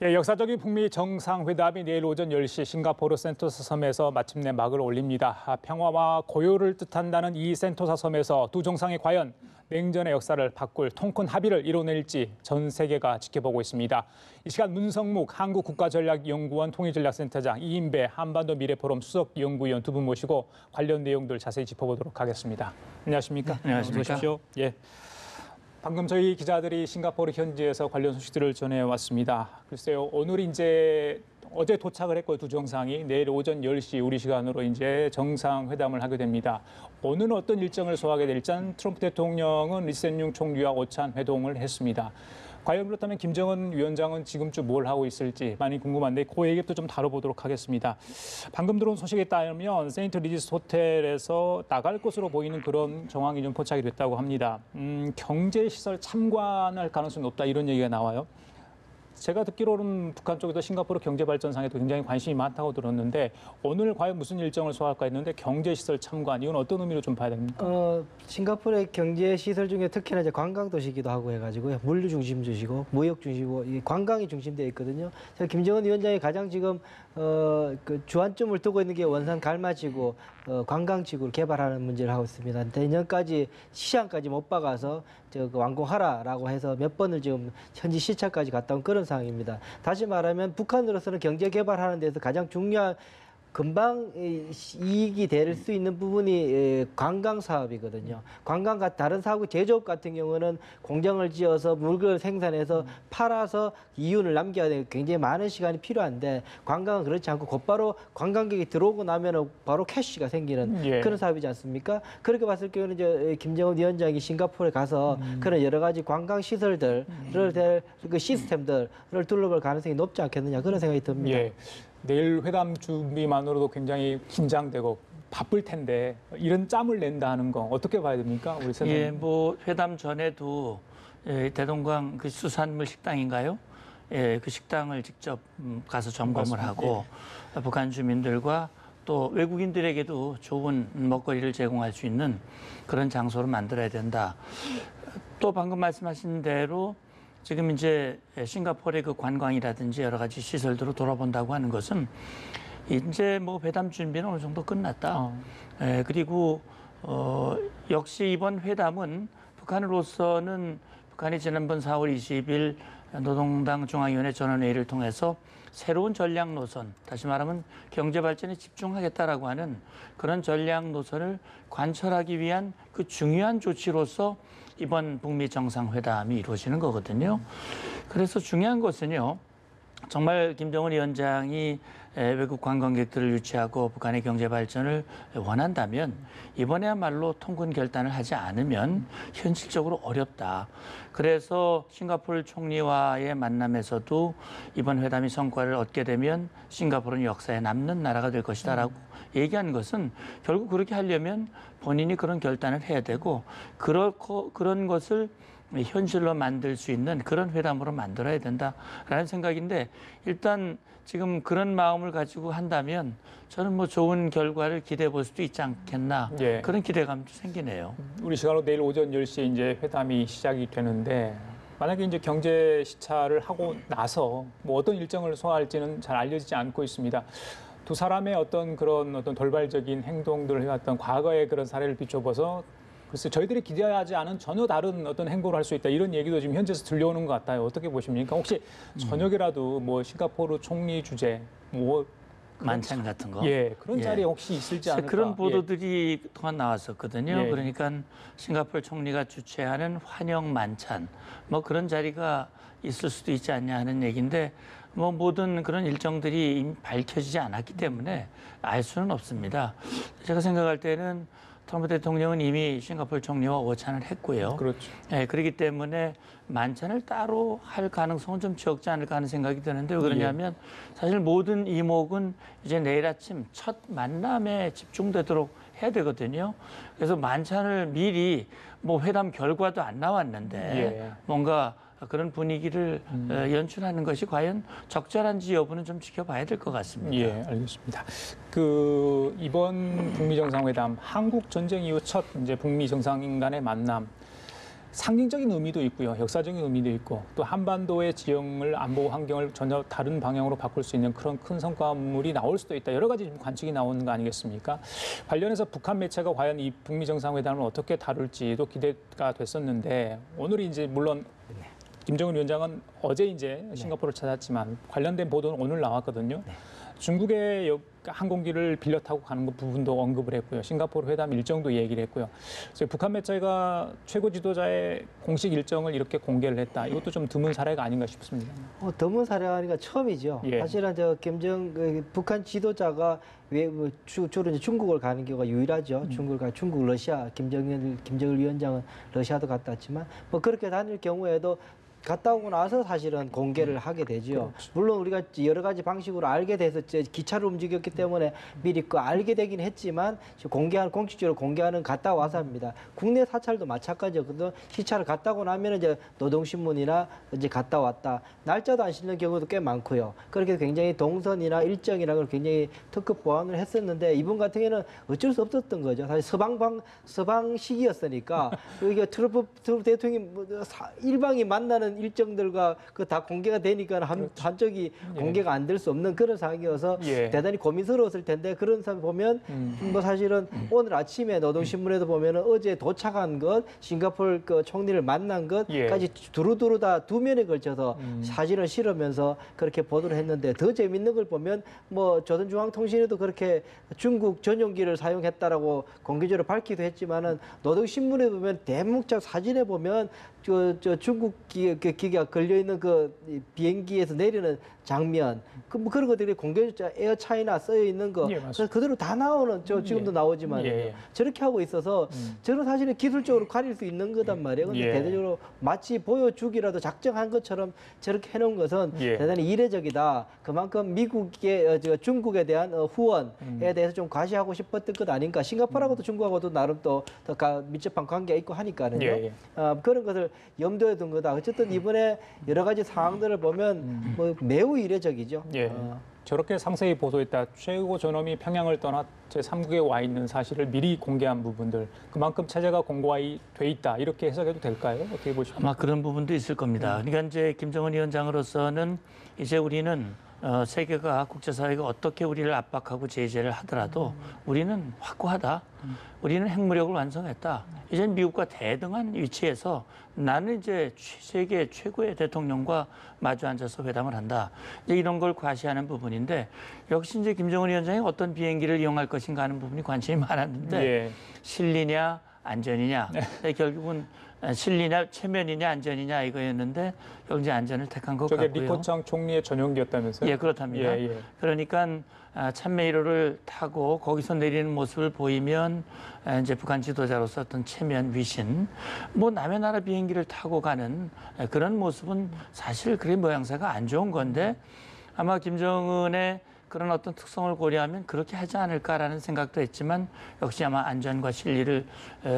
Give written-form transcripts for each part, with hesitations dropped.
예, 역사적인 북미 정상회담이 내일 오전 10시 싱가포르 센토사 섬에서 마침내 막을 올립니다. 평화와 고요를 뜻한다는 이 센토사 섬에서 두 정상이 과연 냉전의 역사를 바꿀 통큰 합의를 이뤄낼지 전 세계가 지켜보고 있습니다. 이 시간 문성묵 한국국가전략연구원 통일전략센터장, 이인배 한반도 미래포럼 수석연구위원 두 분 모시고 관련 내용들 자세히 짚어보도록 하겠습니다. 안녕하십니까? 네, 안녕하십니까? 어서 오십시오. 예. 방금 저희 기자들이 싱가포르 현지에서 관련 소식들을 전해왔습니다. 글쎄요, 오늘 이제 어제 도착을 했고 두 정상이 내일 오전 10시 우리 시간으로 이제 정상회담을 하게 됩니다. 오늘 어떤 일정을 소화하게 될지 트럼프 대통령은 리센융 총리와 오찬 회동을 했습니다. 과연 그렇다면 김정은 위원장은 지금쯤 뭘 하고 있을지 많이 궁금한데 그 얘기도 좀 다뤄보도록 하겠습니다. 방금 들어온 소식에 따르면 세인트 리지스 호텔에서 나갈 것으로 보이는 그런 정황이 좀 포착이 됐다고 합니다. 경제시설 참관할 가능성이 높다 이런 얘기가 나와요. 제가 듣기로는 북한 쪽에서 싱가포르 경제발전상에도 굉장히 관심이 많다고 들었는데 오늘 과연 무슨 일정을 소화할까 했는데 경제시설 참관, 이건 어떤 의미로 좀 봐야 됩니까? 싱가포르의 경제시설 중에 특히나 이제 관광도시기도 하고 해가지고요. 물류 중심도시고 무역 중심이고 관광이 중심되어 있거든요. 그래서 김정은 위원장이 가장 지금 그 주안점을 두고 있는 게 원산 갈마지구 관광지구를 개발하는 문제를 하고 있습니다. 내년까지 시장까지 못 박아서 완공하라라고 해서 몇 번을 지금 현지 시차까지 갔다 온 그런 상황입니다. 다시 말하면 북한으로서는 경제 개발하는 데서 가장 중요한 금방 이익이 될 수 있는 부분이 관광 사업이거든요. 관광과 다른 사업, 제조업 같은 경우는 공장을 지어서 물건을 생산해서 팔아서 이윤을 남겨야 되고 굉장히 많은 시간이 필요한데 관광은 그렇지 않고 곧바로 관광객이 들어오고 나면 바로 캐시가 생기는 그런 사업이지 않습니까? 그렇게 봤을 경우는 이제 김정은 위원장이 싱가포르에 가서 그런 여러 가지 관광 시설들을 그 시스템들을 둘러볼 가능성이 높지 않겠느냐 그런 생각이 듭니다. 예. 내일 회담 준비만으로도 굉장히 긴장되고 바쁠 텐데 이런 짬을 낸다는 거 어떻게 봐야 됩니까, 우리 선생님? 예, 뭐 회담 전에도 대동강 그 수산물 식당인가요? 예, 그 식당을 직접 가서 점검을 맞습니다. 하고 북한 주민들과 또 외국인들에게도 좋은 먹거리를 제공할 수 있는 그런 장소로 만들어야 된다. 또 방금 말씀하신 대로 지금 이제 싱가포르의 그 관광이라든지 여러 가지 시설들을 돌아본다고 하는 것은 이제 뭐 회담 준비는 어느 정도 끝났다. 그리고 역시 이번 회담은 북한으로서는 북한이 지난번 4월 20일 노동당 중앙위원회 전원회의를 통해서 새로운 전략 노선, 다시 말하면 경제 발전에 집중하겠다라고 하는 그런 전략 노선을 관철하기 위한 그 중요한 조치로서 이번 북미 정상회담이 이루어지는 거거든요. 그래서 중요한 것은요, 정말 김정은 위원장이 외국 관광객들을 유치하고 북한의 경제 발전을 원한다면 이번에야말로 통근 결단을 하지 않으면 현실적으로 어렵다. 그래서 싱가포르 총리와의 만남에서도 이번 회담이 성과를 얻게 되면 싱가포르는 역사에 남는 나라가 될 것이다라고 얘기한 것은 결국 그렇게 하려면 본인이 그런 결단을 해야 되고 그런 것을 현실로 만들 수 있는 그런 회담으로 만들어야 된다라는 생각인데 일단 지금 그런 마음을 가지고 한다면 저는 뭐 좋은 결과를 기대해 볼 수도 있지 않겠나 그런 기대감도 생기네요. 우리 시간으로 내일 오전 10시에 이제 회담이 시작이 되는데 만약에 이제 경제 시차를 하고 나서 뭐 어떤 일정을 소화할지는 잘 알려지지 않고 있습니다. 두 사람의 어떤 돌발적인 행동들을 해왔던 과거의 그런 사례를 비춰봐서 글쎄 저희들이 기대하지 않은 전혀 다른 어떤 행보를 할 수 있다 이런 얘기도 지금 현지에서 들려오는 것 같아요. 어떻게 보십니까? 혹시 저녁이라도 뭐 싱가포르 총리 주재 뭐 만찬 같은 거? 그런 자리에 혹시 있을지 않을까? 그런 보도들이 그동안 나왔었거든요. 그러니까 싱가포르 총리가 주최하는 환영 만찬 뭐 그런 자리가 있을 수도 있지 않냐 하는 얘기인데 뭐 모든 그런 일정들이 이미 밝혀지지 않았기 때문에 알 수는 없습니다. 제가 생각할 때는 트럼프 대통령은 이미 싱가포르 총리와 오찬을 했고요. 그렇죠. 그렇기 때문에 만찬을 따로 할 가능성은 좀 적지 않을까 하는 생각이 드는데 왜 그러냐면 사실 모든 이목은 이제 내일 아침 첫 만남에 집중되도록 해야 되거든요. 그래서 만찬을 미리 뭐 회담 결과도 안 나왔는데 뭔가 그런 분위기를 연출하는 것이 과연 적절한지 여부는 좀 지켜봐야 될 것 같습니다. 예, 알겠습니다. 이번 북미 정상회담, 한국 전쟁 이후 첫 이제 북미 정상 간의 만남. 상징적인 의미도 있고요, 역사적인 의미도 있고 또 한반도의 지형을 안보 환경을 전혀 다른 방향으로 바꿀 수 있는 그런 큰 성과물이 나올 수도 있다. 여러 가지 관측이 나오는 거 아니겠습니까? 관련해서 북한 매체가 과연 이 북미 정상회담을 어떻게 다룰지도 기대가 됐었는데 오늘 이제 물론 김정은 위원장은 어제 이제 싱가포르를 찾았지만 관련된 보도는 오늘 나왔거든요. 중국의 항공기를 빌려 타고 가는 그 부분도 언급을 했고요. 싱가포르 회담 일정도 얘기를 했고요. 그래서 북한 매체가 최고 지도자의 공식 일정을 이렇게 공개를 했다. 이것도 좀 드문 사례가 아닌가 싶습니다. 드문 사례가 아니라 처음이죠. 예. 사실은 북한 지도자가 주로 이제 중국을 가는 경우가 유일하죠. 중국, 러시아, 김정일 위원장은 러시아도 갔다 왔지만 뭐 그렇게 다닐 경우에도 갔다 오고 나서 사실은 공개를 하게 되죠. 그렇죠. 물론 우리가 여러 가지 방식으로 알게 돼서 기차로 움직였기 때문에 미리 알게 되긴 했지만 공식적으로 공개하는 갔다 와서 합니다. 국내 사찰도 마찬가지거든요. 시차를 갔다 오고 나면 이제 노동신문이나 이제 갔다 왔다. 날짜도 안 실는 경우도 꽤 많고요. 그렇게 굉장히 동선이나 일정이나 걸 굉장히 특급 보완을 했었는데 이분 같은 경우는 어쩔 수 없었던 거죠. 사실 서방식이었으니까 이게 트럼프 대통령이 일방이 만나는 일정들과 그 다 공개가 되니까 한쪽이 공개가 안 될 수 없는 그런 상황이어서 대단히 고민스러웠을 텐데 그런 사람 보면 뭐 사실은 오늘 아침에 노동신문에도 보면은 어제 도착한 것, 싱가포르 그 총리를 만난 것까지 두루두루 다 두 면에 걸쳐서 사진을 실으면서 그렇게 보도를 했는데 더 재밌는 걸 보면 뭐 조선중앙통신에도 그렇게 중국 전용기를 사용했다라고 공개적으로 밝히기도 했지만은 노동신문에 보면 대문짝 사진에 보면 저 중국 기계가 걸려 있는 그 비행기에서 내리는 장면, 뭐 그런 것들이 공개됐죠. 에어 차이나 쓰여 있는 거, 그래서 그대로 다 나오는 지금도 나오지만 저렇게 하고 있어서 저는 사실은 기술적으로 가릴 수 있는 거단 말이에요. 근데 대대적으로 마치 보여주기라도 작정한 것처럼 저렇게 해놓은 것은 대단히 이례적이다. 그만큼 미국의 중국에 대한 후원에 대해서 좀 과시하고 싶었던 것 아닌가. 싱가포르하고도 중국하고도 나름 또 밀접한 관계가 있고 하니까는요. 그런 것을 염두에 둔 거다. 어쨌든 이번에 여러 가지 상황들을 보면 뭐 매우 이례적이죠. 저렇게 상세히 보도했다. 최고 존엄이 평양을 떠나 제3국에 와 있는 사실을 미리 공개한 부분들, 그만큼 체제가 공고화돼 있다. 이렇게 해석해도 될까요? 어떻게 보십니까? 아마 그런 부분도 있을 겁니다. 그러니까 이제 김정은 위원장으로서는 이제 우리는 세계가 국제사회가 어떻게 우리를 압박하고 제재를 하더라도 우리는 확고하다. 우리는 핵무력을 완성했다. 이제 미국과 대등한 위치에서 나는 이제 세계 최고의 대통령과 마주 앉아서 회담을 한다. 이제 이런 걸 과시하는 부분인데 역시 이제 김정은 위원장이 어떤 비행기를 이용할 것인가 하는 부분이 관심이 많았는데 실리냐 안전이냐. 결국은 실리냐 체면이냐 안전이냐 이거였는데 결국 이제 안전을 택한 것 같고요. 저게 리커창 총리의 전용기였다면서요? 예, 그렇답니다. 그러니까 참메 1호를 타고 거기서 내리는 모습을 보이면 이제 북한 지도자로서 어떤 체면, 위신, 뭐 남의 나라 비행기를 타고 가는 그런 모습은 사실 그게 모양새가 안 좋은 건데 아마 김정은의 그런 어떤 특성을 고려하면 그렇게 하지 않을까라는 생각도 했지만 역시 아마 안전과 실리를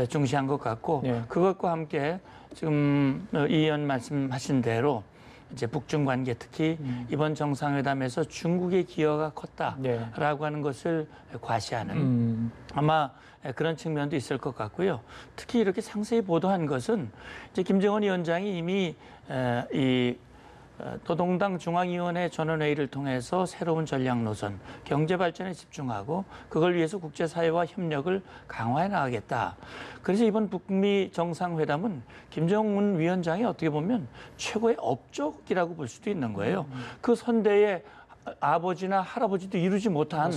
중시한 것 같고 그것과 함께 지금 이 의원 말씀하신 대로 이제 북중 관계 특히 이번 정상회담에서 중국의 기여가 컸다라고 하는 것을 과시하는 아마 그런 측면도 있을 것 같고요. 특히 이렇게 상세히 보도한 것은 이제 김정은 위원장이 이미 이 노동당 중앙위원회 전원회의를 통해서 새로운 전략 노선, 경제 발전에 집중하고 그걸 위해서 국제사회와 협력을 강화해 나가겠다. 그래서 이번 북미 정상회담은 김정은 위원장이 어떻게 보면 최고의 업적이라고 볼 수도 있는 거예요. 그 선대의 아버지나 할아버지도 이루지 못한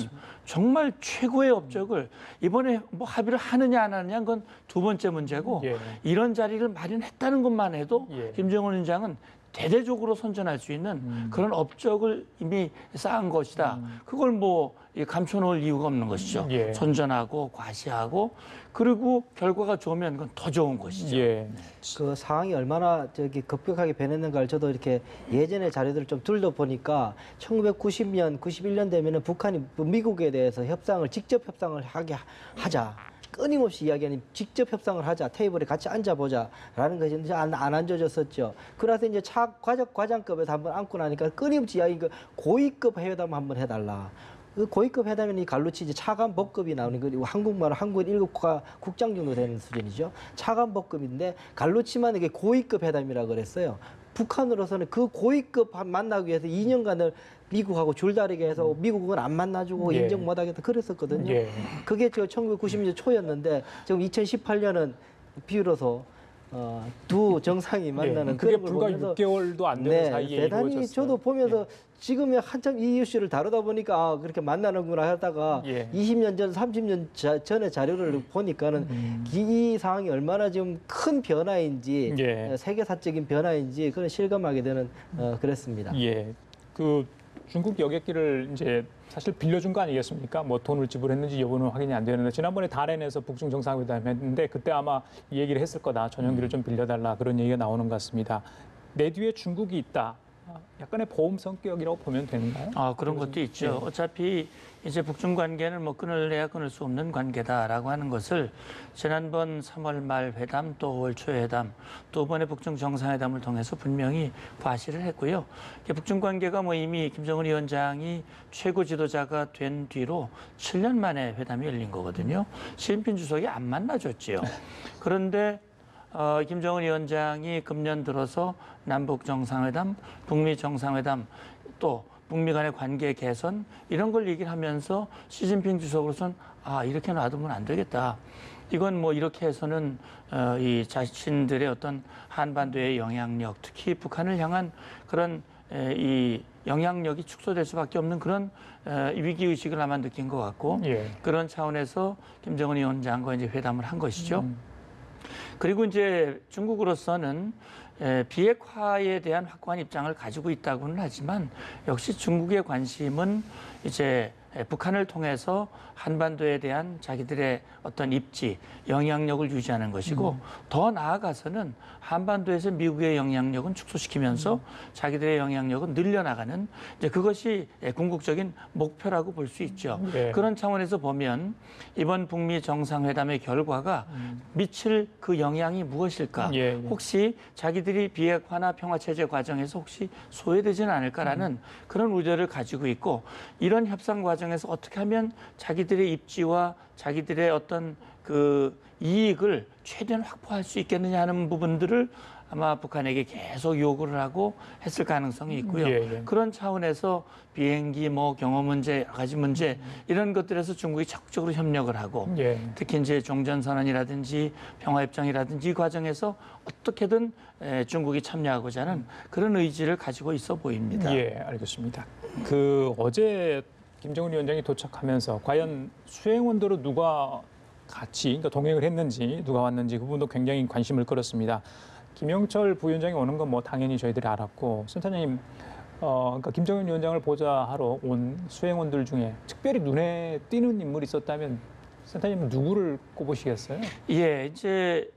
정말 최고의 업적을 이번에 뭐 합의를 하느냐 안 하느냐 그건 두 번째 문제고 이런 자리를 마련했다는 것만 해도 김정은 위원장은 대대적으로 선전할 수 있는 그런 업적을 이미 쌓은 것이다. 그걸 뭐 감춰놓을 이유가 없는 것이죠. 선전하고 과시하고 그리고 결과가 좋으면 그건 더 좋은 것이죠. 그 상황이 얼마나 급격하게 변했는가를 저도 이렇게 예전의 자료들을 좀 둘러보니까 1990년, 91년 되면은 북한이 미국에 대해서 직접 협상을 하자. 끊임없이 이야기하는 직접 협상을 하자, 테이블에 같이 앉아보자라는 것이 이제 안 앉아졌었죠. 그래서 이제 과장급에서 한번 앉고 나니까 끊임없이 이야기 고위급 회담 한번 해달라. 그 고위급 회담에는 이 갈루치 이제 차관 복급이 나오는 거, 한국말로 한국은 1급 국장 정도 되는 수준이죠. 차관 복급인데 갈루치만 이게 고위급 회담이라고 그랬어요. 북한으로서는 그 고위급 만나기 위해서 2년간을 미국하고 줄다리게 해서 미국은 안 만나주고 예. 인정 못하겠다 그랬었거든요. 예. 그게 저 1990년 초였는데 지금 2018년은 비로소 두 정상이 만나는 예. 그게 그런 걸 불과 보면서 6개월도 안 되는 사이에 대단히 이루어졌어요. 저도 보면서 지금에 한참 이 이슈를 다루다 보니까 아, 그렇게 만나는구나 하다가 예. 20년 전, 30년 전의 자료를 보니까는 이 상황이 얼마나 지금 큰 변화인지 예. 세계사적인 변화인지 그런 실감하게 되는 그랬습니다. 예. 그 중국 여객기를 이제 사실 빌려준 거 아니겠습니까? 뭐 돈을 지불했는지 여부는 확인이 안 되는데 지난번에 달엔에서 북중 정상회담 했는데 그때 아마 이 얘기를 했을 거다. 전용기를 좀 빌려달라 그런 얘기가 나오는 것 같습니다. 내 뒤에 중국이 있다. 약간의 보험 성격이라고 보면 되는가요? 아, 그런 것도 있죠. 어차피 이제 북중 관계는 뭐 끊을래야 끊을 수 없는 관계다라고 하는 것을 지난번 3월 말 회담 또 5월 초 회담 두 번의 북중 정상회담을 통해서 분명히 과시를 했고요. 북중 관계가 뭐 이미 김정은 위원장이 최고 지도자가 된 뒤로 7년 만에 회담이 열린 거거든요. 시진핑 주석이 안 만나줬지요. 그런데 김정은 위원장이 금년 들어서 남북 정상회담, 북미 정상회담 또 북미 간의 관계 개선 이런 걸 얘기를 하면서 시진핑 주석으로서는 아 이렇게 놔두면 안 되겠다. 이건 뭐 이렇게 해서는 이 자신들의 어떤 한반도의 영향력, 특히 북한을 향한 그런 이 영향력이 축소될 수밖에 없는 그런 위기 의식을 아마 느낀 것 같고 예. 그런 차원에서 김정은 위원장과 이제 회담을 한 것이죠. 그리고 이제 중국으로서는 비핵화에 대한 확고한 입장을 가지고 있다고는 하지만 역시 중국의 관심은 이제 북한을 통해서 한반도에 대한 자기들의 어떤 입지, 영향력을 유지하는 것이고 더 나아가서는 한반도에서 미국의 영향력은 축소시키면서 자기들의 영향력은 늘려나가는 이제 그것이 궁극적인 목표라고 볼 수 있죠. 예. 그런 차원에서 보면 이번 북미 정상회담의 결과가 미칠 그 영향이 무엇일까? 예. 혹시 자기들이 비핵화나 평화체제 과정에서 혹시 소외되지는 않을까라는 그런 우려를 가지고 있고 이런 협상 과정에서 어떻게 하면 자기들의 입지와 자기들의 어떤 그 이익을 최대한 확보할 수 있겠느냐 하는 부분들을 아마 북한에게 계속 요구를 하고 했을 가능성이 있고요. 예. 그런 차원에서 비행기 뭐 경호 문제, 여러 가지 문제 이런 것들에서 중국이 적극적으로 협력을 하고 예. 특히 이제 종전선언이라든지 평화협정이라든지 이 과정에서 어떻게든 중국이 참여하고자 하는 그런 의지를 가지고 있어 보입니다. 예, 알겠습니다. 그 어제 김정은 위원장이 도착하면서 과연 수행원들은 누가 같이 그러니까 동행을 했는지 누가 왔는지 그 부분도 굉장히 관심을 끌었습니다. 김영철 부위원장이 오는 건 뭐 당연히 저희들이 알았고 센터장님 그러니까 김정은 위원장을 보좌하러 온 수행원들 중에 특별히 눈에 띄는 인물이 있었다면 센터님은 누구를 꼽으시겠어요? 예, 이제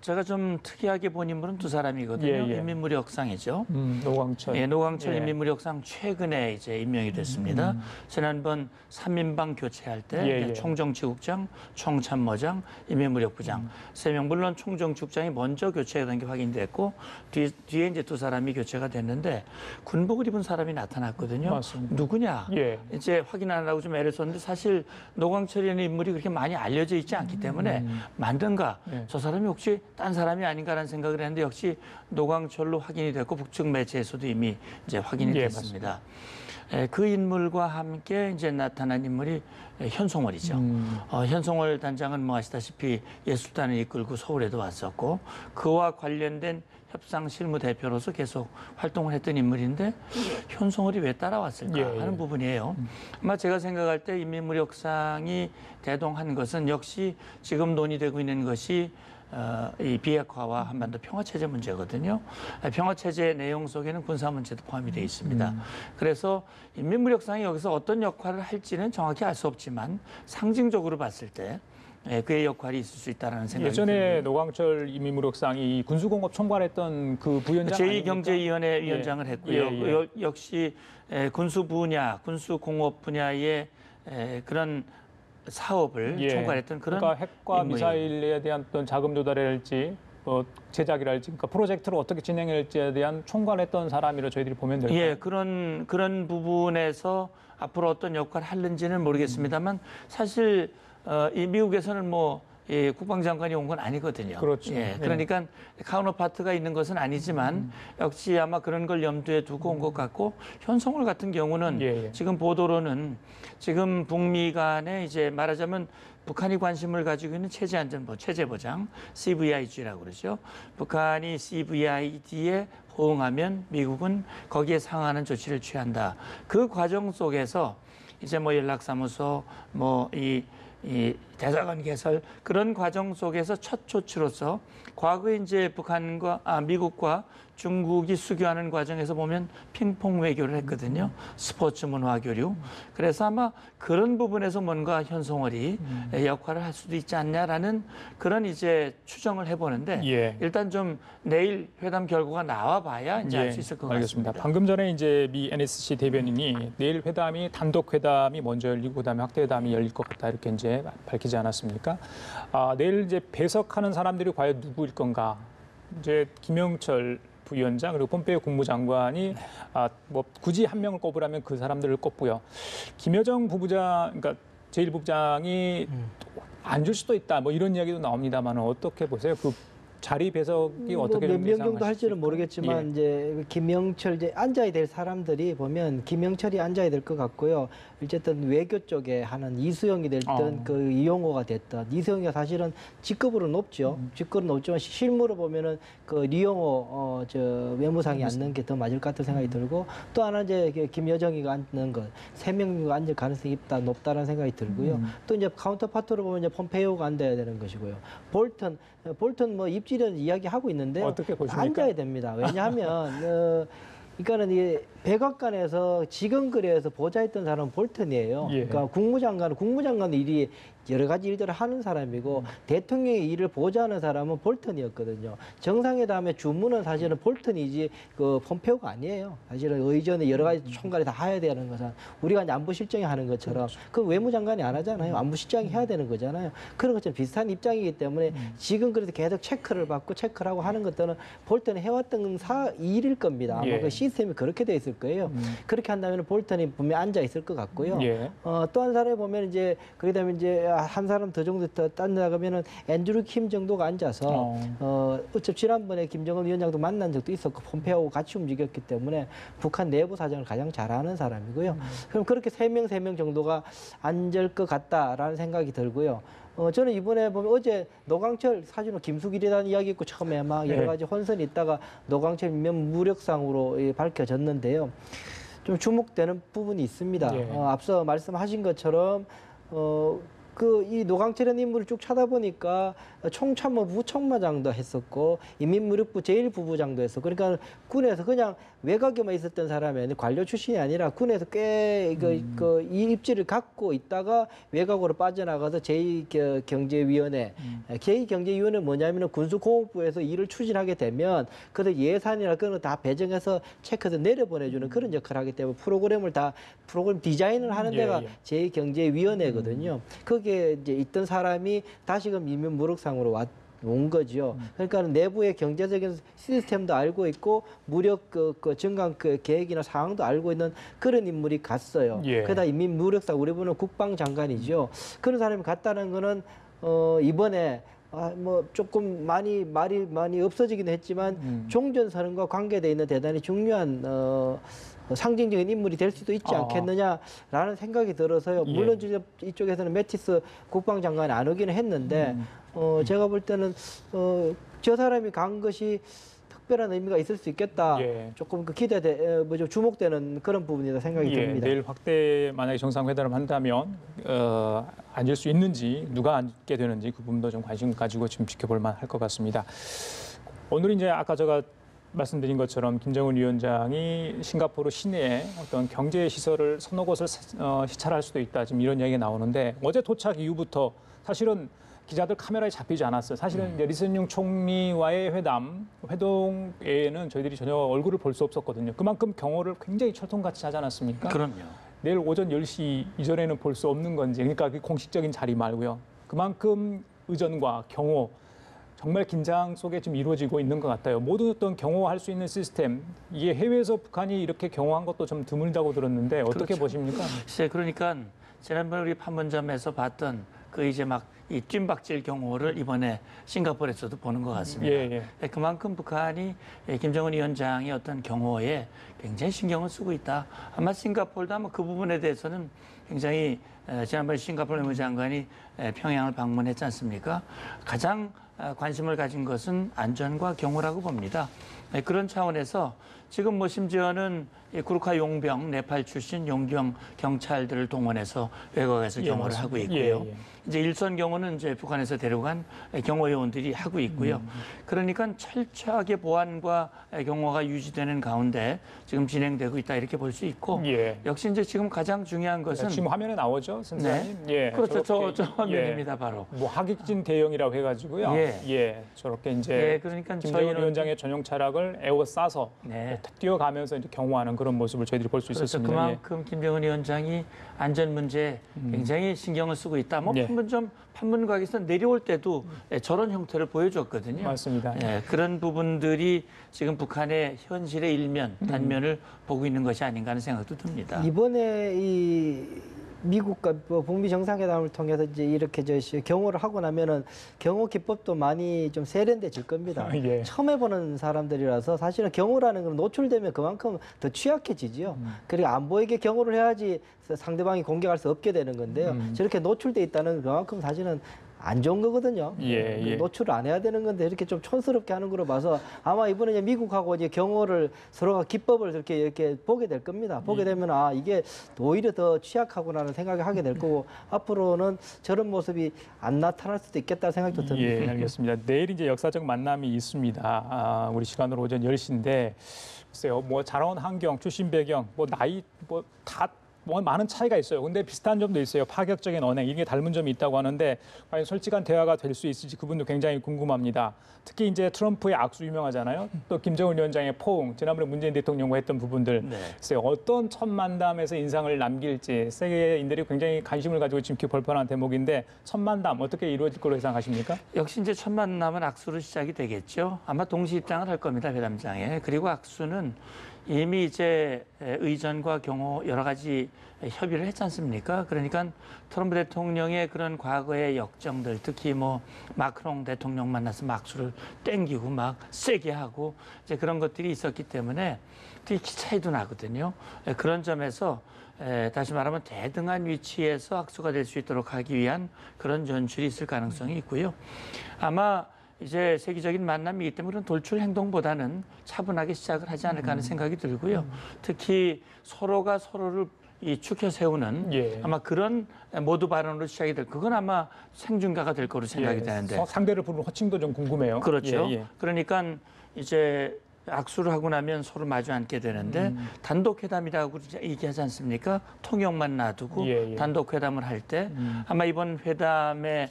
제가 좀 특이하게 본 인물은 두 사람이거든요. 예, 예. 인민무력상이죠. 노광철. 예, 노광철 예. 인민무력상 최근에 이제 임명이 됐습니다. 지난번 3인방 교체할 때 예, 예. 총정치국장, 총참모장, 인민무력부장 세 명 물론 총정치국장이 먼저 교체된 게 확인됐고 뒤에 이제 두 사람이 교체가 됐는데 군복을 입은 사람이 나타났거든요. 맞습니다. 누구냐? 예. 이제 확인하려고 좀 애를 썼는데 사실 노광철이라는 인물이 그렇게 많이 알려져 있지 않기 때문에 만든가 예. 저 사람이 혹시 딴 사람이 아닌가라는 생각을 했는데 역시 노광철로 확인이 됐고 북측 매체에서도 이미 이제 확인이 예, 됐습니다. 그 인물과 함께 이제 나타난 인물이 현송월이죠. 현송월 단장은 뭐 아시다시피 예술단을 이끌고 서울에도 왔었고 그와 관련된 협상 실무 대표로서 계속 활동을 했던 인물인데 현송월이 왜 따라왔을까 예, 예. 하는 부분이에요. 아마 제가 생각할 때 인민무력상이 대동한 것은 역시 지금 논의되고 있는 것이 이 비핵화와 한반도 평화체제 문제거든요. 평화체제 내용 속에는 군사 문제도 포함이 되어 있습니다. 그래서 인민무력상이 여기서 어떤 역할을 할지는 정확히 알 수 없지만 상징적으로 봤을 때 그의 역할이 있을 수 있다는 생각이 예전에 노광철 인민무력상이 군수공업 총괄했던 그 부위원장 아닙니까? 제2경제위원회 위원장을 했고요. 예. 역시 군수 분야, 군수공업 분야의 그런 사업을 예. 총괄했던 그런 그러니까 핵과 인물이에요. 미사일에 대한 어떤 자금 조달이랄지 제작이랄지 그러니까 프로젝트를 어떻게 진행할지에 대한 총괄했던 사람이라 저희들이 보면 될까요? 예, 그런 부분에서 앞으로 어떤 역할을 하는지는 모르겠습니다만 사실 이 미국에서는 뭐 예, 국방장관이 온 건 아니거든요. 그렇죠. 예, 그러니까 카운터파트가 있는 것은 아니지만 역시 아마 그런 걸 염두에 두고 온 것 같고 현송월 같은 경우는 예, 예. 지금 보도로는 지금 북미 간에 이제 말하자면 북한이 관심을 가지고 있는 체제 보장, CVIG라고 그러죠. 북한이 CVID에 호응하면 미국은 거기에 상응하는 조치를 취한다. 그 과정 속에서 이제 뭐 연락사무소, 뭐 이 대사관 개설 그런 과정 속에서 첫 조치로서 과거에 이제 미국과 중국이 수교하는 과정에서 보면 핑퐁 외교를 했거든요. 스포츠 문화 교류. 그래서 아마 그런 부분에서 뭔가 현송월이 역할을 할 수도 있지 않냐라는 그런 이제 추정을 해보는데 예. 일단 좀 내일 회담 결과가 나와 봐야 이제 알 수 있을 것 알겠습니다. 같습니다. 방금 전에 이제 미 NSC 대변인이 내일 회담이 단독 회담이 먼저 열리고 그다음에 확대 회담이 열릴 것 같다 이렇게 이제 밝히지 않았습니까? 내일 이제 배석하는 사람들이 과연 누구일 건가? 이제 김영철 부위원장 그리고 폼페이오 국무장관이 뭐 굳이 한 명을 꼽으라면 그 사람들을 꼽고요. 김여정 부부장, 그러니까 제1부부장이 안 줄 수도 있다. 뭐 이런 이야기도 나옵니다만 어떻게 보세요? 그 자리 배석이 어떻게 몇 명 정도 예상하실까요? 할지는 모르겠지만 예. 이제 김영철 이제 앉아야 될 사람들이 보면 김영철이 앉아야 될 것 같고요. 어쨌든 외교 쪽에 하는 이수영이 됐든 그 이용호가 됐든 이수영이가 사실은 직급으로 높죠. 직급은 높지만 실무로 보면은 그 리용호 저 외무상이 앉는 게 더 맞을 것 같은 생각이 들고 또 하나 이제 김여정이가 앉는 것 3명 앉을 가능성이 높다는 생각이 들고요. 또 이제 카운터파트로 보면 이제 폼페이오가 앉아야 되는 것이고요. 볼턴 뭐 입지련 이야기하고 있는데 어떻게 보십니까? 앉아야 됩니다. 왜냐하면 그러니까는 이 백악관에서 지금 거래에서 보좌했던 사람은 볼턴이에요. 예. 그러니까 국무장관 일이 여러 가지 일들을 하는 사람이고 대통령의 일을 보좌하는 사람은 볼턴이었거든요. 정상회담의 주문은 사실은 볼턴이지 그 폼페오가 아니에요. 사실은 의전에 여러 가지 총괄이 다 해야 되는 것은 우리가 이제 안보실장이 하는 것처럼 그 외무장관이 안 하잖아요. 안보실장이 해야 되는 거잖아요. 그런 것처럼 비슷한 입장이기 때문에 지금 그래도 계속 체크를 하고 하는 것들은 볼턴이 해왔던 일일 겁니다. 아마 예. 그 시스템이 그렇게 돼 있을 거예요. 그렇게 한다면 볼턴이 분명히 앉아 있을 것 같고요. 예. 또 한 사람이 보면 이제 그러다 이제 한 사람 더 정도 더 딴나가면은 앤드류 킴 정도가 앉아서 어차피 지난번에 김정은 위원장도 만난 적도 있었고 폼페오하고 같이 움직였기 때문에 북한 내부 사정을 가장 잘 아는 사람이고요. 그럼 그렇게 세 명 정도가 앉을 것 같다라는 생각이 들고요. 저는 이번에 보면 어제 노광철 사진으로 김수길이라는 이야기 있고 처음에 막 여러 가지 혼선이 있다가 노광철 면 무력상으로 밝혀졌는데요. 좀 주목되는 부분이 있습니다. 예. 앞서 말씀하신 것처럼 이 노광철이라는 인물을 쭉 찾아보니까 총참모 부총마장도 했었고 인민무력부 제1부부장도 했었고 그러니까 군에서 그냥 외곽에만 있었던 사람이 아니라 관료 출신이 아니라 군에서 꽤 이 입지를 갖고 있다가 외곽으로 빠져나가서 제2경제위원회 제2경제위원회 뭐냐면은 군수공업부에서 일을 추진하게 되면 그들 예산이나 그런 거 다 배정해서 체크해서 내려보내주는 그런 역할을 하기 때문에 프로그램 디자인을 하는 데가 제2경제위원회거든요. 거기에 이제 있던 사람이 다시금 인민무력상으로 온 거죠. 그러니까 내부의 경제적인 시스템도 알고 있고 무력 증강 계획이나 상황도 알고 있는 그런 인물이 갔어요. 예. 그러다 인민무력상 우리 보는 국방장관이죠. 그런 사람이 갔다는 거는 이번에 뭐 조금 말이 많이 없어지긴 했지만 종전선언과 관계돼 있는 대단히 중요한 상징적인 인물이 될 수도 있지 않겠느냐라는 생각이 들어서요. 물론 이쪽에서는 매티스 국방장관이 안 오기는 했는데 제가 볼 때는 저 사람이 간 것이 특별한 의미가 있을 수 있겠다. 예. 조금 좀 주목되는 그런 부분이다 생각이 듭니다. 내일 확대 만약에 정상회담을 한다면 앉을 수 있는지 누가 앉게 되는지 그 부분도 좀 관심 가지고 지금 지켜볼 만할 것 같습니다. 오늘 이제 아까 제가 말씀드린 것처럼 김정은 위원장이 싱가포르 시내에 어떤 경제 시설을 서너 곳을 시찰할 수도 있다. 지금 이런 이야기가 나오는데 어제 도착 이후부터 사실은 기자들 카메라에 잡히지 않았어요. 사실은 이제 리슨융 총리와의 회동에는 저희들이 전혀 얼굴을 볼 수 없었거든요. 그만큼 경호를 굉장히 철통같이 하지 않았습니까? 그럼요. 내일 오전 10시 이전에는 볼 수 없는 건지, 그러니까 그 공식적인 자리 말고요. 그만큼 의전과 경호, 정말 긴장 속에 지금 이루어지고 있는 것 같아요. 모든 어떤 경호할 수 있는 시스템, 이게 해외에서 북한이 이렇게 경호한 것도 좀 드물다고 들었는데 어떻게 그렇죠. 보십니까? 글쎄, 그러니까 지난번 우리 판문점에서 봤던 그 이제 막 이 뜀박질 경호를 이번에 싱가포르에서도 보는 것 같습니다. 예. 그만큼 북한이 김정은 위원장의 어떤 경호에 굉장히 신경을 쓰고 있다. 아마 싱가포르도 아마 그 부분에 대해서는 굉장히 지난번에 싱가포르 외무장관이 평양을 방문했지 않습니까? 가장 관심을 가진 것은 안전과 경호라고 봅니다. 그런 차원에서 지금 뭐 심지어는 구르카 용병, 네팔 출신 용병 경찰들을 동원해서 외곽에서 경호를 하고 있고요. 이제 일선 경호는 이제 북한에서 데려간 경호 요원들이 하고 있고요. 그러니까 철저하게 보안과 경호가 유지되는 가운데 지금 진행되고 있다 이렇게 볼 수 있고 역시 이제 지금 가장 중요한 것은 지금 화면에 나오죠, 선생님. 네. 그렇죠. 저 화면입니다, 바로. 뭐 하객진 대형이라고 해가지고요. 저렇게 이제 그러니까 김정은 위원장의 전용 차량을 에워싸서 네. 뛰어가면서 이제 경호하는 그런 모습을 저희들이 볼 수 있었습니다. 그만큼 김정은 위원장이 안전 문제에 굉장히 신경을 쓰고 있다. 뭐 판문각에서 내려올 때도 저런 형태를 보여줬거든요. 맞습니다. 그런 부분들이 지금 북한의 현실의 일면, 단면을 보고 있는 것이 아닌가 하는 생각도 듭니다. 이번에 이 미국과 북미 정상회담을 통해서 이제 이렇게 경호를 하고 나면은 경호 기법도 많이 좀 세련돼질 겁니다. 처음 해보는 사람들이라서 사실은 경호라는 건 노출되면 그만큼 더 취약해지지요. 그리고 안 보이게 경호를 해야지 상대방이 공격할 수 없게 되는 건데요. 저렇게 노출돼 있다는 그만큼 사실은 안 좋은 거거든요. 노출을 안 해야 되는 건데 이렇게 좀 촌스럽게 하는 거로 봐서 아마 이번에 이제 미국하고 이제 경호를 서로가 기법을 이렇게 보게 될 겁니다. 보게 되면 아 이게 오히려 더 취약하구나라는 생각을 하게 될 거고 앞으로는 저런 모습이 안 나타날 수도 있겠다는 생각도 듭니다. 알겠습니다. 내일 이제 역사적 만남이 있습니다. 우리 시간으로 오전 10시인데 글쎄요, 뭐 자라온 환경, 출신 배경, 뭐 나이 다 많은 차이가 있어요. 근데 비슷한 점도 있어요. 파격적인 언행, 이게 닮은 점이 있다고 하는데 과연 솔직한 대화가 될 수 있을지 그분도 굉장히 궁금합니다. 특히 이제 트럼프의 악수 유명하잖아요. 또 김정은 위원장의 포옹, 지난번에 문재인 대통령과 했던 부분들, 글쎄요, 어떤 첫 만남에서 인상을 남길지 세계인들이 굉장히 관심을 가지고 지금 벌판한 대목인데 첫 만남 어떻게 이루어질 거로 예상하십니까? 역시 이제 첫 만남은 악수로 시작이 되겠죠. 아마 동시 입장을 할 겁니다, 회담장에. 그리고 악수는 이미 이제 의전과 경호 여러 가지 협의를 했지 않습니까? 그러니까 트럼프 대통령의 그런 과거의 역정들, 특히 뭐 마크롱 대통령 만나서 악수를 땡기고 막 세게 하고 이제 그런 것들이 있었기 때문에 되게 키 차이도 나거든요. 그런 점에서 다시 말하면 대등한 위치에서 악수가 될 수 있도록 하기 위한 그런 전술이 있을 가능성이 있고요. 아마 이제 세계적인 만남이기 때문에 그런 돌출 행동보다는 차분하게 시작을 하지 않을까 하는 생각이 들고요. 특히 서로가 서로를 축혀 세우는 아마 그런 모두 발언으로 시작이 될 그건 아마 생중가가 될 거로 생각이 되는데 상대를 부르는 호칭도 좀 궁금해요. 그렇죠. 그러니까 이제 악수를 하고 나면 서로 마주 앉게 되는데 단독 회담이라고 얘기하지 않습니까? 통역만 놔두고 단독 회담을 할 때 아마 이번 회담의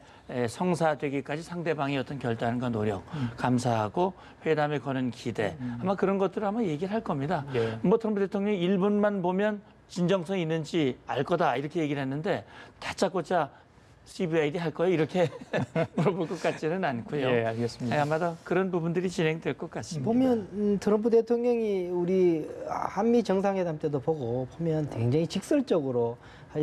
성사되기까지 상대방의 어떤 결단과 노력, 감사하고 회담에 거는 기대 아마 그런 것들을 아마 얘기를 할 겁니다. 뭐 트럼프 대통령이 1분만 보면 진정성이 있는지 알 거다 이렇게 얘기를 했는데 다짜고짜 CVID 할 거예요? 이렇게 물어볼 것 같지는 않고요. 알겠습니다. 아마도 그런 부분들이 진행될 것 같습니다. 보면 트럼프 대통령이 우리 한미 정상회담 때도 보면 굉장히 직설적으로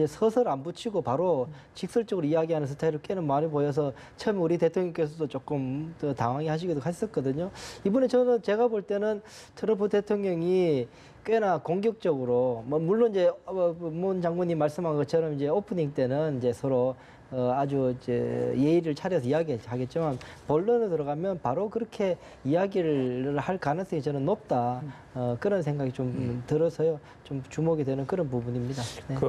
서설 안 붙이고 바로 직설적으로 이야기하는 스타일을 꽤는 많이 보여서 처음에 우리 대통령께서도 조금 더 당황해 하시기도 했었거든요. 이번에 제가 볼 때는 트럼프 대통령이 꽤나 공격적으로 물론 이제 문 장군님 말씀한 것처럼 이제 오프닝 때는 이제 서로 아주 이제 예의를 차려서 이야기하겠지만 본론에 들어가면 바로 그렇게 이야기를 할 가능성이 저는 높다. 그런 생각이 좀 들어서요. 좀 주목이 되는 그런 부분입니다.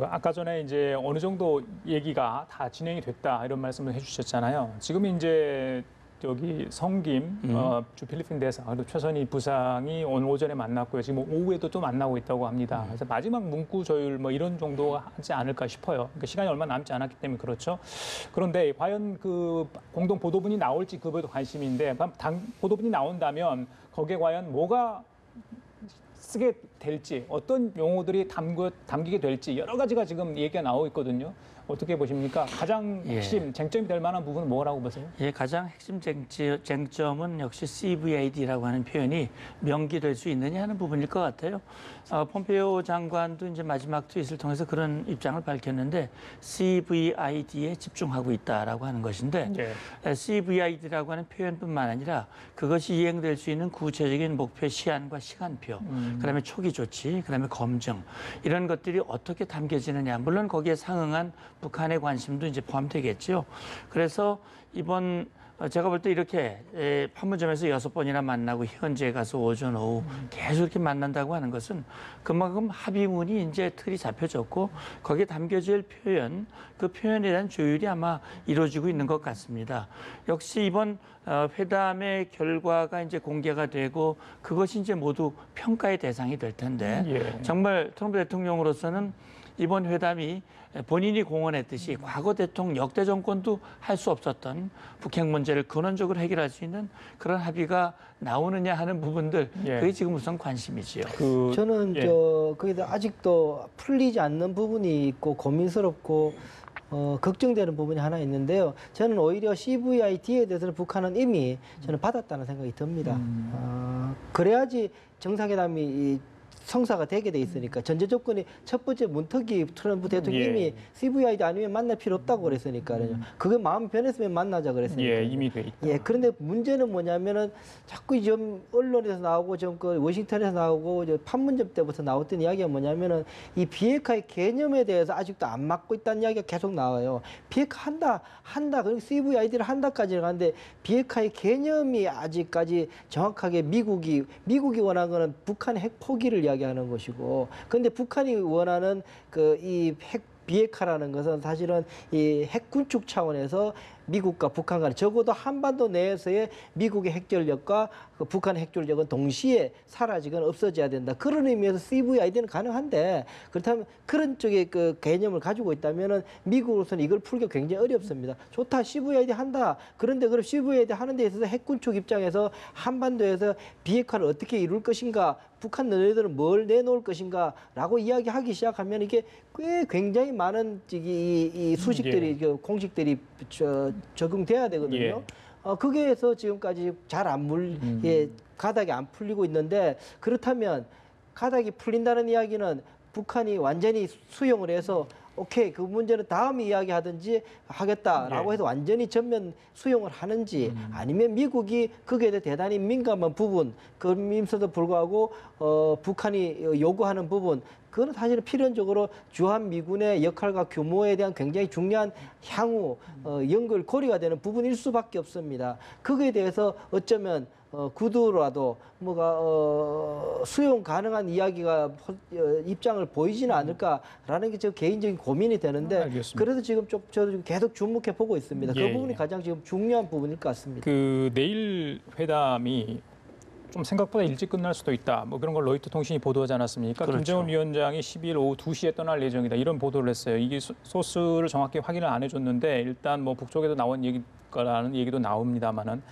아까 전에 이제 어느 정도 얘기가 다 진행이 됐다 이런 말씀을 해주셨잖아요. 지금 이제 여기 성김 주 필리핀 대사 그리고 최선희 부상이 오늘 오전에 만났고요. 지금 오후에도 또 만나고 있다고 합니다. 그래서 마지막 문구 조율 뭐 이런 정도 하지 않을까 싶어요. 그러니까 시간이 얼마 남지 않았기 때문에 그렇죠. 그런데 과연 그 공동 보도문이 나올지 그거에도 관심인데 보도문이 나온다면 거기에 과연 뭐가 쓰게 될지 어떤 용어들이 담기게 될지 여러 가지가 지금 얘기가 나오고 있거든요. 어떻게 보십니까? 가장 핵심 쟁점이 될 만한 부분은 뭐라고 보세요? 예, 가장 핵심 쟁점은 역시 CVID라고 하는 표현이 명기될 수 있느냐 하는 부분일 것 같아요. 폼페이오 장관도 이제 마지막 트윗을 통해서 그런 입장을 밝혔는데 CVID에 집중하고 있다라고 하는 것인데 CVID라고 하는 표현뿐만 아니라 그것이 이행될 수 있는 구체적인 목표 시한과 시간표, 그다음에 초기 조치, 그다음에 검증 이런 것들이 어떻게 담겨지느냐. 물론 거기에 상응한 북한의 관심도 이제 포함되겠죠. 그래서 이번 제가 볼 때 이렇게 판문점에서 6번이나 만나고 현지에 가서 오전 오후 계속 이렇게 만난다고 하는 것은 그만큼 합의문이 이제 틀이 잡혀졌고 거기에 담겨질 표현, 그 표현에 대한 조율이 아마 이루어지고 있는 것 같습니다. 역시 이번 회담의 결과가 이제 공개가 되고 그것이 이제 모두 평가의 대상이 될 텐데 정말 트럼프 대통령으로서는 이번 회담이 본인이 공언했듯이 과거 대통령 역대 정권도 할 수 없었던 북핵 문제를 근원적으로 해결할 수 있는 그런 합의가 나오느냐 하는 부분들 그게 지금 우선 관심이지요. 저는 거기다 아직도 풀리지 않는 부분이 있고 고민스럽고 걱정되는 부분이 하나 있는데요. 저는 오히려 CVID에 대해서는 북한은 이미 저는 받았다는 생각이 듭니다. 그래야지 정상회담이 성사가 되게 돼 있으니까 전제 조건이 첫 번째 문턱이 트럼프 대통령이 이미 CVID 아니면 만날 필요 없다고 그랬으니까요. 그게 마음 변했으면 만나자 그랬으니까. 이미 돼 있다. 그런데 문제는 뭐냐면은 자꾸 좀 언론에서 나오고 좀 그 워싱턴에서 나오고 판문점 때부터 나왔던 이야기가 뭐냐면은 이 비핵화의 개념에 대해서 아직도 안 맞고 있다는 이야기가 계속 나와요. 비핵화 한다. 그리고 CVID를 한다까지 가는데 비핵화의 개념이 아직까지 정확하게 미국이 원하는 거는 북한의 핵 포기를 이야기하는 것이고, 그런데 북한이 원하는 그 이 핵 비핵화라는 것은 사실은 이 핵 군축 차원에서 미국과 북한 간에 적어도 한반도 내에서의 미국의 핵전력과 그 북한의 핵전력은 동시에 사라지거나 없어져야 된다. 그런 의미에서 CVID는 가능한데 그렇다면 그런 쪽의 그 개념을 가지고 있다면은 미국으로서는 이걸 풀기가 굉장히 어렵습니다. 좋다, CVID 한다. 그런데 그럼 CVID 하는 데 있어서 핵군축 입장에서 한반도에서 비핵화를 어떻게 이룰 것인가, 북한 너희들은 뭘 내놓을 것인가라고 이야기하기 시작하면 이게 꽤 굉장히 많은 이 수식들이 공식들이 적용돼야 되거든요. 그게 해서 지금까지 잘 안 가닥이 안 풀리고 있는데, 그렇다면 가닥이 풀린다는 이야기는 북한이 완전히 수용을 해서 오케이, 그 문제는 다음 이야기하든지 하겠다라고 해서 완전히 전면 수용을 하는지, 아니면 미국이 거기에 대해 대단히 민감한 부분, 그러면서도 불구하고 북한이 요구하는 부분, 그건 사실은 필연적으로 주한미군의 역할과 규모에 대한 굉장히 중요한 향후 연결 고리가 되는 부분일 수밖에 없습니다. 거기에 대해서 어쩌면 구두라도 뭐가 수용 가능한 이야기가 입장을 보이지는 않을까라는 게 저 개인적인 고민이 되는데, 그래서 지금 저도 계속 주목해 보고 있습니다. 그 부분이 가장 지금 중요한 부분일 것 같습니다. 그 내일 회담이 좀 생각보다 일찍 끝날 수도 있다. 뭐 그런 걸 로이터 통신이 보도하지 않았습니까? 그렇죠. 김정은 위원장이 12일 오후 2시에 떠날 예정이다. 이런 보도를 했어요. 이게 소스를 정확히 확인을 안 해줬는데 일단 뭐 북쪽에도 나온 얘기라는 얘기도 나옵니다만은,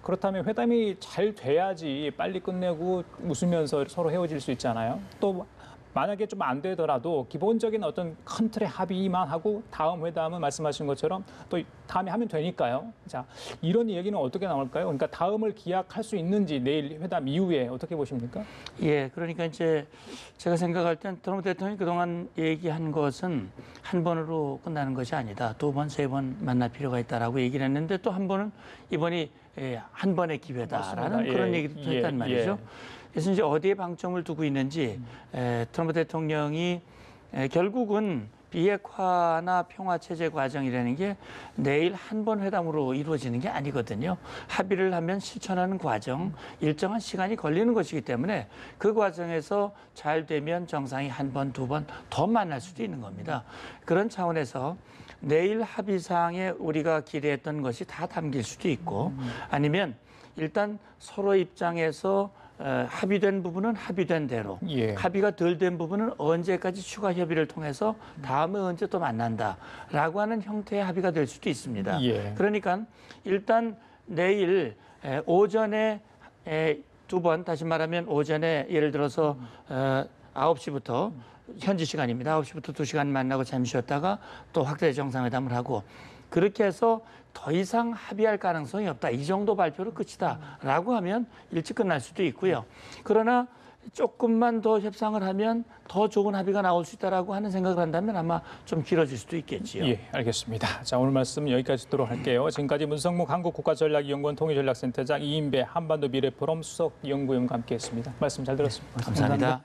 그렇다면 회담이 잘 돼야지 빨리 끝내고 웃으면서 서로 헤어질 수 있잖아요. 또 만약에 좀 안 되더라도 기본적인 어떤 큰 틀의 합의만 하고 다음 회담은 말씀하신 것처럼 또 다음에 하면 되니까요. 자, 이런 얘기는 어떻게 나올까요? 그러니까 다음을 기약할 수 있는지 내일 회담 이후에 어떻게 보십니까? 그러니까 이제 제가 생각할 땐 트럼프 대통령이 그동안 얘기한 것은 한 번으로 끝나는 것이 아니다. 2번, 3번 만날 필요가 있다라고 얘기를 했는데 또 한 번은 이번이 한 번의 기회다라는 그런 얘기도 했단 말이죠. 그래서 이제 어디에 방점을 두고 있는지 트럼프 대통령이 결국은 비핵화나 평화체제 과정이라는 게 내일 한 번 회담으로 이루어지는 게 아니거든요. 합의를 하면 실천하는 과정, 일정한 시간이 걸리는 것이기 때문에 그 과정에서 잘 되면 정상이 한 번, 2번 더 만날 수도 있는 겁니다. 그런 차원에서 내일 합의사항에 우리가 기대했던 것이 다 담길 수도 있고, 아니면 일단 서로 입장에서 합의된 부분은 합의된 대로, 합의가 덜 된 부분은 언제까지 추가 협의를 통해서 다음에 언제 또 만난다라고 하는 형태의 합의가 될 수도 있습니다. 그러니까 일단 내일 오전에 두 번, 다시 말하면 오전에 예를 들어서 9시부터 현지 시간입니다. 9시부터 2시간 만나고 잠시 쉬었다가 또 확대 정상회담을 하고 그렇게 해서 더 이상 합의할 가능성이 없다. 이 정도 발표로 끝이다라고 하면 일찍 끝날 수도 있고요. 그러나 조금만 더 협상을 하면 더 좋은 합의가 나올 수 있다라고 하는 생각을 한다면 아마 좀 길어질 수도 있겠지요. 예, 알겠습니다. 자, 오늘 말씀 여기까지 듣도록 할게요. 지금까지 문성묵 한국국가전략연구원 통일전략센터장, 이인배 한반도 미래포럼 수석연구위원과 함께했습니다. 말씀 잘 들었습니다. 감사합니다.